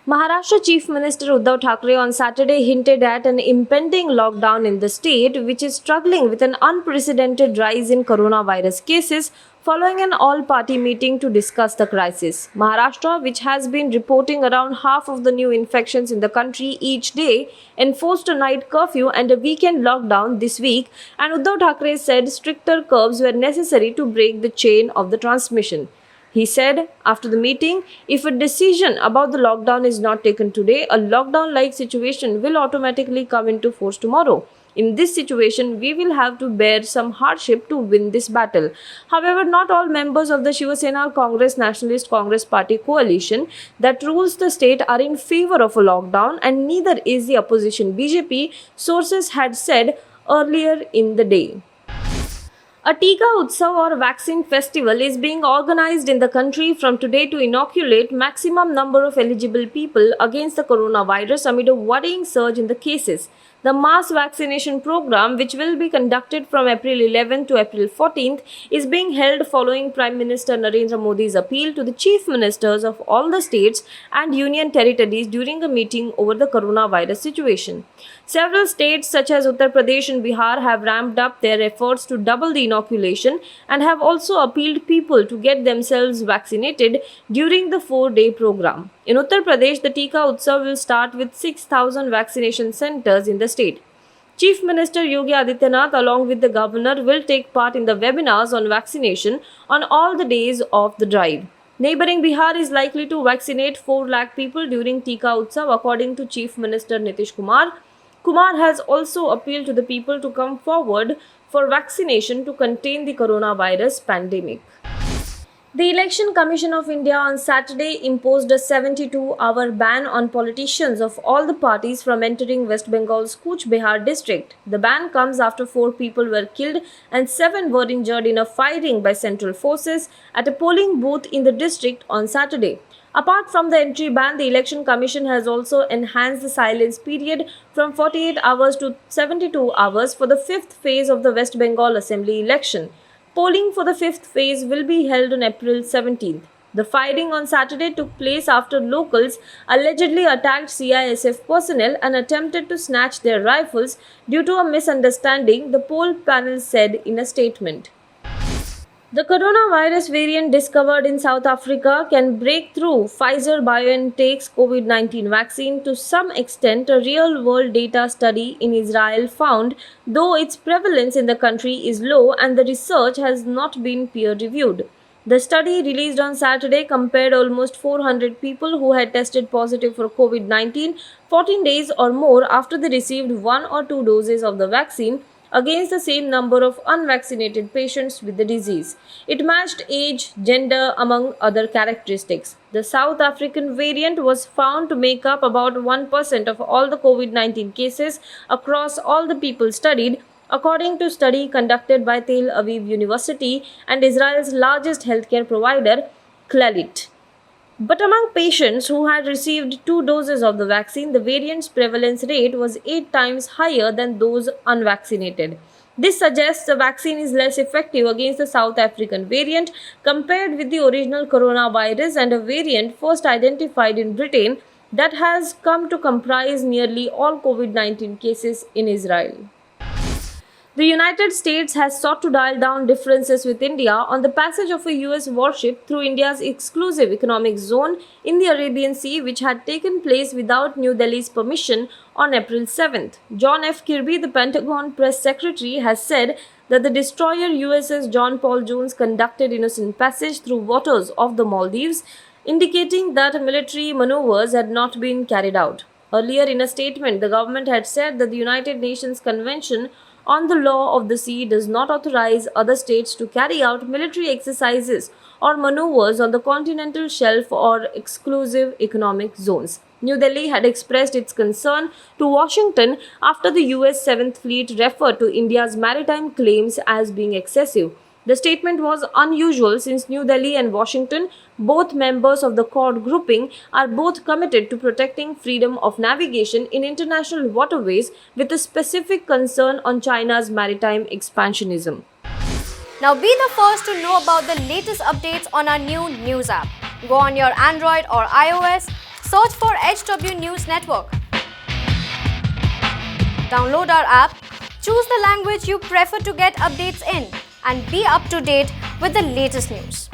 Maharashtra Chief Minister Uddhav Thackeray on Saturday hinted at an impending lockdown in the state, which is struggling with an unprecedented rise in coronavirus cases following an all-party meeting to discuss the crisis. Maharashtra, which has been reporting around half of the new infections in the country each day, enforced a night curfew and a weekend lockdown this week, and Uddhav Thackeray said stricter curbs were necessary to break the chain of the transmission. He said after the meeting, if a decision about the lockdown is not taken today, a lockdown-like situation will automatically come into force tomorrow. In this situation, we will have to bear some hardship to win this battle. However, not all members of the Shiva Sena Congress Nationalist Congress Party coalition that rules the state are in favor of a lockdown, and neither is the opposition BJP, sources had said earlier in the day. A Tiga Utsa or vaccine festival is being organized in the country from today to inoculate maximum number of eligible people against the coronavirus amid a worrying surge in the cases. The mass vaccination program, which will be conducted from April 11th to April 14th, is being held following Prime Minister Narendra Modi's appeal to the chief ministers of all the states and union territories during a meeting over the coronavirus situation. Several states such as Uttar Pradesh and Bihar have ramped up their efforts to double the inoculation and have also appealed people to get themselves vaccinated during the 4-day program. In Uttar Pradesh, the Tiga Utsa will start with 6,000 vaccination centers in the state. Chief Minister Yogi Adityanath along with the governor will take part in the webinars on vaccination on all the days of the drive. Neighboring Bihar is likely to vaccinate 4 lakh people during Tiga Utsav according to Chief Minister Nitish Kumar. Kumar has also appealed to the people to come forward for vaccination to contain the coronavirus pandemic. The Election Commission of India on Saturday imposed a 72-hour ban on politicians of all the parties from entering West Bengal's Kuch Behar district. The ban comes after 4 people were killed and 7 were injured in a firing by central forces at a polling booth in the district on Saturday. Apart from the entry ban, the Election Commission has also enhanced the silence period from 48 hours to 72 hours for the 5th phase of the West Bengal Assembly election. Polling for the 5th phase will be held on April 17th. The firing on Saturday took place after locals allegedly attacked CISF personnel and attempted to snatch their rifles due to a misunderstanding, the poll panel said in a statement. The coronavirus variant discovered in South Africa can break through Pfizer-BioNTech's COVID-19 vaccine. To some extent, a real-world data study in Israel found, though its prevalence in the country is low and the research has not been peer-reviewed. The study released on Saturday compared almost 400 people who had tested positive for COVID-19 14 days or more after they received 1 or 2 doses of the vaccine against the same number of unvaccinated patients with the disease. It matched age, gender, among other characteristics. The South African variant was found to make up about 1% of all the COVID-19 cases across all the people studied, according to a study conducted by Tel Aviv University and Israel's largest healthcare provider, Clalit. But among patients who had received 2 doses of the vaccine, the variant's prevalence rate was 8 times higher than those unvaccinated. This suggests the vaccine is less effective against the South African variant compared with the original coronavirus and a variant first identified in Britain that has come to comprise nearly all COVID-19 cases in Israel. The United States has sought to dial down differences with India on the passage of a US warship through India's exclusive economic zone in the Arabian Sea, which had taken place without New Delhi's permission on April 7th. John F. Kirby, the Pentagon press secretary, has said that the destroyer USS John Paul Jones conducted innocent passage through waters of the Maldives, indicating that military maneuvers had not been carried out. Earlier in a statement, the government had said that the United Nations Convention on the Law of the Sea does not authorize other states to carry out military exercises or maneuvers on the continental shelf or exclusive economic zones. New Delhi had expressed its concern to Washington after the US 7th Fleet referred to India's maritime claims as being excessive. The statement was unusual since New Delhi and Washington, both members of the Quad grouping, are both committed to protecting freedom of navigation in international waterways with a specific concern on China's maritime expansionism. Now be the first to know about the latest updates on our new news app. Go on your Android or iOS, Search for HW News Network. Download our app, choose the language you prefer to get updates in, and be up to date with the latest news.